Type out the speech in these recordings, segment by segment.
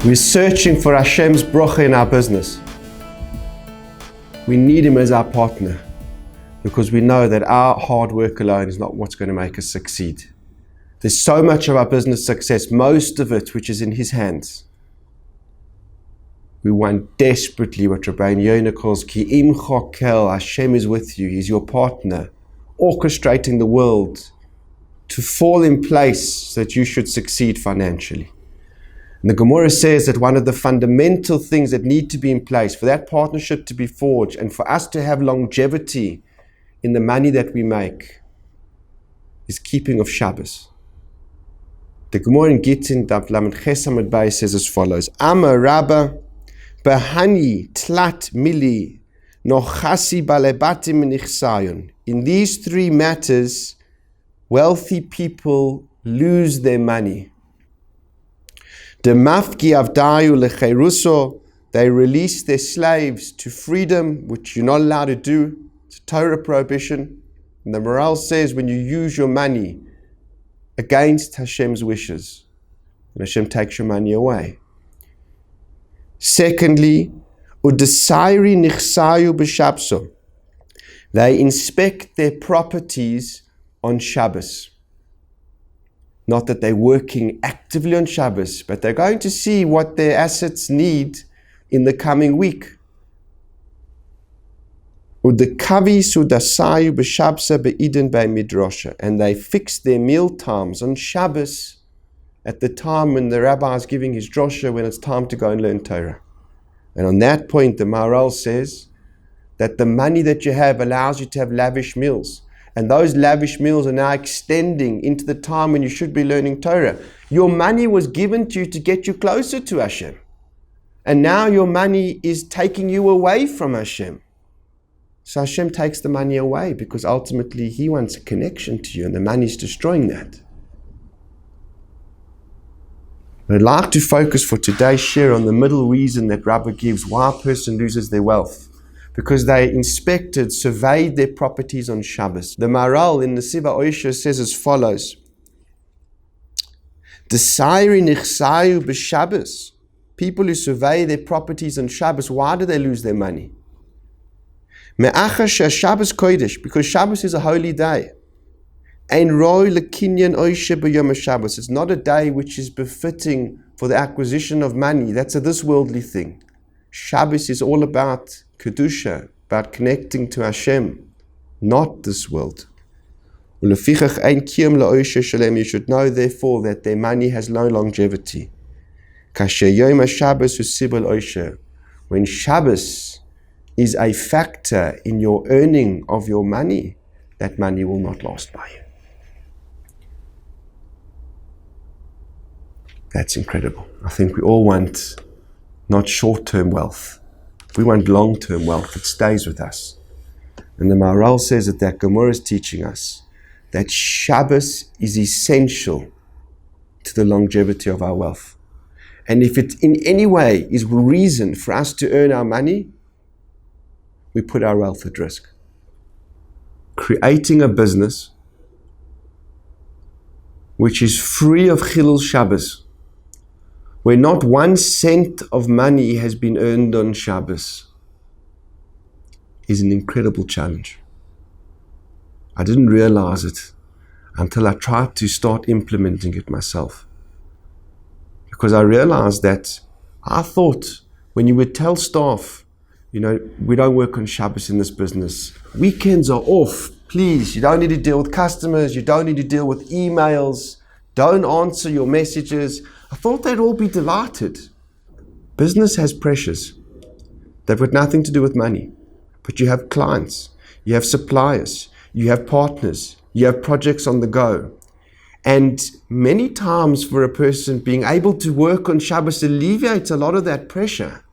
We're searching for Hashem's bracha in our business. We need Him as our partner because we know that our hard work alone is not what's going to make us succeed. There's so much of our business success, most of it which is in His hands. We want desperately what Rabbeinu Yonah calls Ki im chokel, Hashem is with you, He's your partner, orchestrating the world to fall in place so that you should succeed financially. And the Gemara says that one of the fundamental things that need to be in place for that partnership to be forged and for us to have longevity in the money that we make is keeping of Shabbos. The Gemara in Gittin, Daf Lamed Ches Amud Beis says as follows: Amar Rabba Behani Tlat Mili Nochasi Balebatim Nichsayon. In these three matters, wealthy people lose their money. The mafki avdayu lecheruso, they release their slaves to freedom, which you're not allowed to do. It's a Torah prohibition. And the morale says when you use your money against Hashem's wishes, and Hashem takes your money away. Secondly, udesayri nichsayu b'shabso, they inspect their properties on Shabbos. Not that they're working actively on Shabbos, but they're going to see what their assets need in the coming week. And they fix their meal times on Shabbos at the time when the rabbi is giving his drosha, when it's time to go and learn Torah. And on that point, the Maharal says that the money that you have allows you to have lavish meals. And those lavish meals are now extending into the time when you should be learning Torah. Your money was given to you to get you closer to Hashem. And now your money is taking you away from Hashem. So Hashem takes the money away because ultimately He wants a connection to you and the money is destroying that. I'd like to focus for today's share on the middle reason that Rabbi gives why a person loses their wealth. Because they inspected, surveyed their properties on Shabbos. The Maharal in the Siva Oisha says as follows: Desayri nichsayu b'Shabbos. People who survey their properties on Shabbos, why do they lose their money? Me'achar she'Shabbos kodesh, because Shabbos is a holy day. Ein roi lekinyan oisha b'yom Shabbos. It's not a day which is befitting for the acquisition of money. That's a this worldly thing. Shabbos is all about Kedusha, about connecting to Hashem, not this world. You should know, therefore, that their money has no longevity. When Shabbos is a factor in your earning of your money, that money will not last by you. That's incredible. I think we all want not short-term wealth. We want long-term wealth that stays with us. And the Maharal says that Gemara is teaching us that Shabbos is essential to the longevity of our wealth. And if it in any way is reason for us to earn our money, we put our wealth at risk. Creating a business which is free of Chilul Shabbos, where not 1 cent of money has been earned on Shabbos, is an incredible challenge. I didn't realize it until I tried to start implementing it myself. Because I realized that I thought when you would tell staff, we don't work on Shabbos in this business. Weekends are off. Please, you don't need to deal with customers. You don't need to deal with emails. Don't answer your messages. I thought they'd all be delighted. Business has pressures. They've got nothing to do with money. But you have clients, you have suppliers, you have partners, you have projects on the go. And many times for a person, being able to work on Shabbos alleviates a lot of that pressure.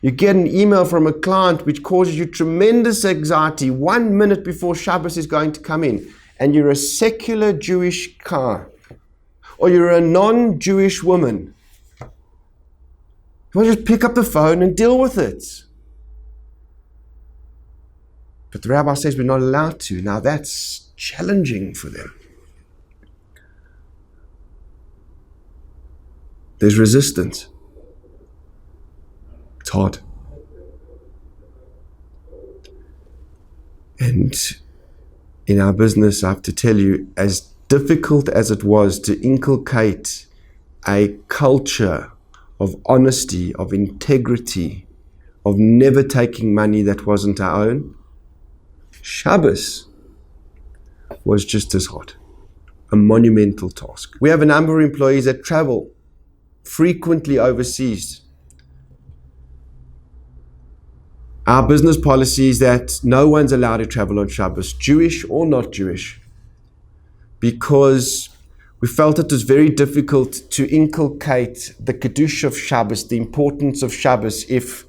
You get an email from a client which causes you tremendous anxiety 1 minute before Shabbos is going to come in. And you're a secular Jewish guy, or you're a non-Jewish woman. You want to just pick up the phone and deal with it. But the rabbi says we're not allowed to. Now that's challenging for them. There's resistance. It's hard. And in our business, I have to tell you, as difficult as it was to inculcate a culture of honesty, of integrity, of never taking money that wasn't our own, Shabbos was just as hard. A monumental task. We have a number of employees that travel frequently overseas. Our business policy is that no one's allowed to travel on Shabbos, Jewish or not Jewish, because we felt it was very difficult to inculcate the Kiddush of Shabbos, the importance of Shabbos, if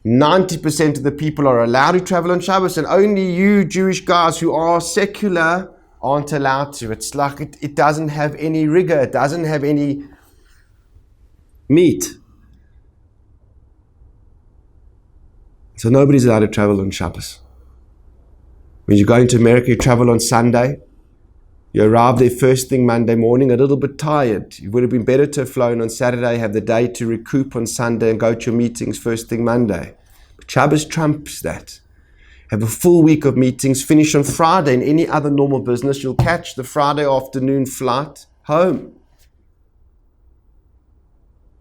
90% of the people are allowed to travel on Shabbos and only you Jewish guys who are secular aren't allowed to. It's like it doesn't have any rigor, it doesn't have any meat. So nobody's allowed to travel on Shabbos. When you go into America, you travel on Sunday. You arrive there first thing Monday morning, a little bit tired. It would have been better to have flown on Saturday, have the day to recoup on Sunday and go to your meetings first thing Monday. But Shabbos trumps that. Have a full week of meetings, finish on Friday. In any other normal business, you'll catch the Friday afternoon flight home.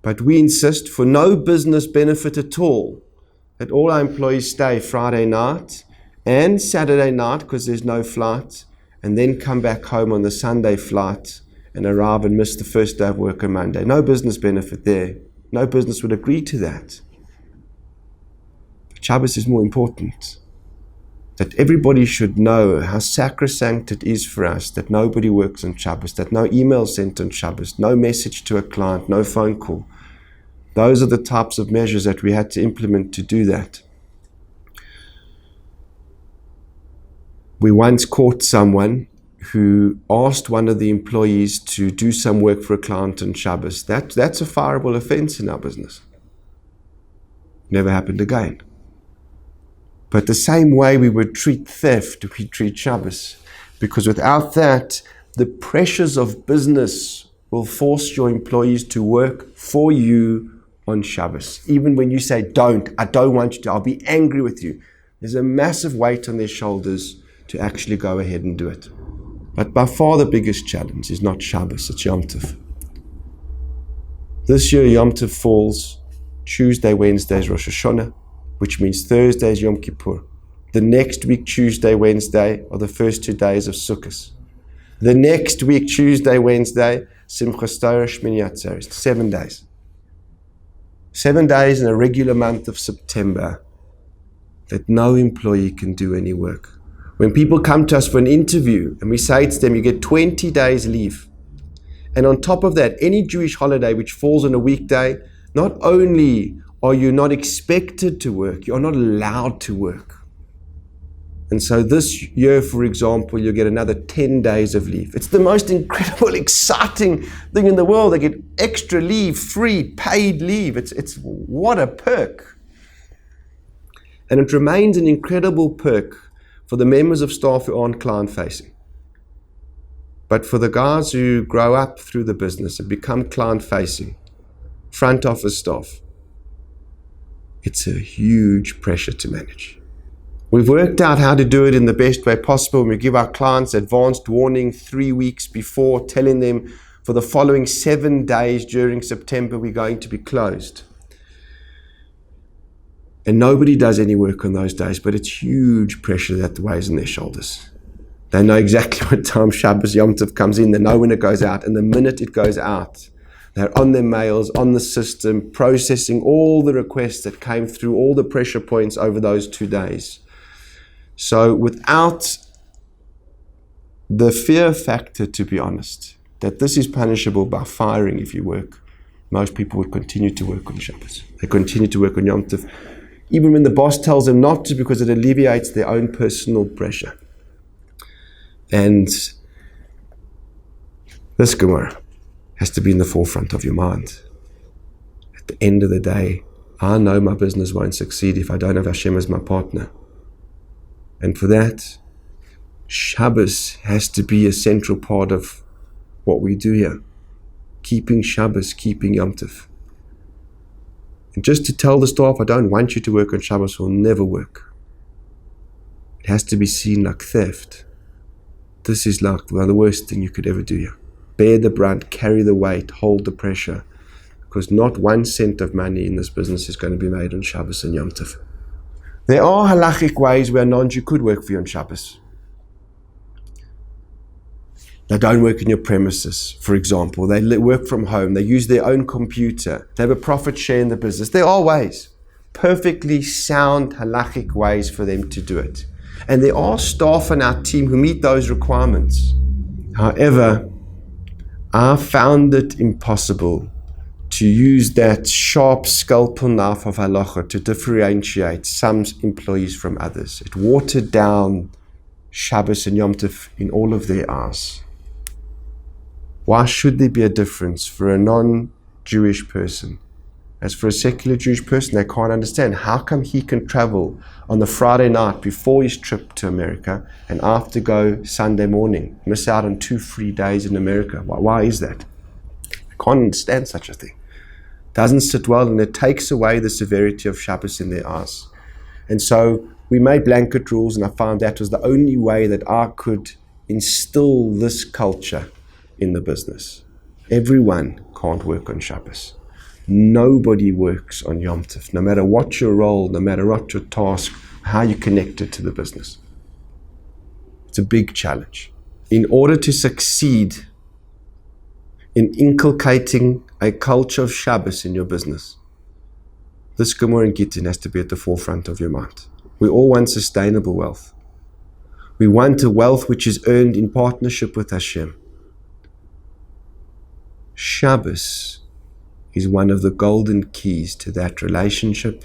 But we insist, for no business benefit at all, that all our employees stay Friday night and Saturday night because there's no flight, and then come back home on the Sunday flight and arrive and miss the first day of work on Monday. No business benefit there. No business would agree to that. But Shabbos is more important. That everybody should know how sacrosanct it is for us that nobody works on Shabbos, that no email sent on Shabbos, no message to a client, no phone call. Those are the types of measures that we had to implement to do that. We once caught someone who asked one of the employees to do some work for a client on Shabbos. That's a fireable offense in our business. Never happened again. But the same way we would treat theft, we treat Shabbos. Because without that, the pressures of business will force your employees to work for you on Shabbos. Even when you say, I don't want you to, I'll be angry with you. There's a massive weight on their shoulders to actually go ahead and do it. But by far the biggest challenge is not Shabbos, it's Yom Tov. This year Yom Tov falls Tuesday, Wednesday is Rosh Hashanah, which means Thursday is Yom Kippur. The next week, Tuesday, Wednesday, are the first 2 days of Sukkot. The next week, Tuesday, Wednesday, Simchas Torah, Shmini Atzeres. 7 days. 7 days in a regular month of September that no employee can do any work. When people come to us for an interview and we say to them, you get 20 days leave. And on top of that, any Jewish holiday which falls on a weekday, not only are you not expected to work, you're not allowed to work. And so this year, for example, you'll get another 10 days of leave. It's the most incredible, exciting thing in the world. They get extra leave, free, paid leave. It's what a perk. And it remains an incredible perk for the members of staff who aren't client-facing. But for the guys who grow up through the business and become client-facing, front office staff, it's a huge pressure to manage. We've worked out how to do it in the best way possible. We give our clients advanced warning 3 weeks before, telling them for the following 7 days during September we're going to be closed. And nobody does any work on those days, but it's huge pressure that weighs on their shoulders. They know exactly what time Shabbos Yom Tov comes in. They know when it goes out. And the minute it goes out, they're on their mails, on the system, processing all the requests that came through, all the pressure points over those 2 days. So without the fear factor, to be honest, that this is punishable by firing if you work, most people would continue to work on Shabbos. They continue to work on Yom Tov, even when the boss tells them not to, because it alleviates their own personal pressure. And this Gemara has to be in the forefront of your mind. At the end of the day, I know my business won't succeed if I don't have Hashem as my partner. And for that, Shabbos has to be a central part of what we do here. Keeping Shabbos, keeping Yom Tov. And just to tell the staff, I don't want you to work on Shabbos, will never work. It has to be seen like theft. This is like the worst thing you could ever do here. Bear the brunt, carry the weight, hold the pressure, because not 1 cent of money in this business is going to be made on Shabbos and Yom Tov. There are halachic ways where a non-Jew could work for you on Shabbos. They don't work in your premises, for example. They work from home. They use their own computer. They have a profit share in the business. There are ways, perfectly sound halachic ways for them to do it. And there are staff on our team who meet those requirements. However, I found it impossible to use that sharp scalpel knife of halacha to differentiate some employees from others. It watered down Shabbos and Yom Tov in all of their eyes. Why should there be a difference for a non-Jewish person? As for a secular Jewish person, they can't understand. How come he can travel on the Friday night before his trip to America and I have to go Sunday morning, miss out on 2 free days in America? Why is that? I can't understand such a thing. It doesn't sit well, and it takes away the severity of Shabbos in their eyes. And so we made blanket rules, and I found that was the only way that I could instill this culture in the business. Everyone can't work on Shabbos. Nobody works on Yom Tov, no matter what your role, no matter what your task, how you connected to the business. It's a big challenge. In order to succeed in inculcating a culture of Shabbos in your business, this Gemara and Gittin has to be at the forefront of your mind. We all want sustainable wealth. We want a wealth which is earned in partnership with Hashem. Shabbos is one of the golden keys to that relationship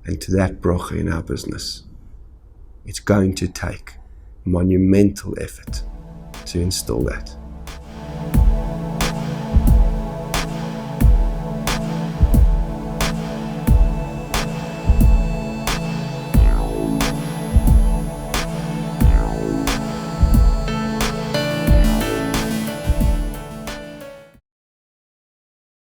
and to that bracha in our business. It's going to take monumental effort to instill that.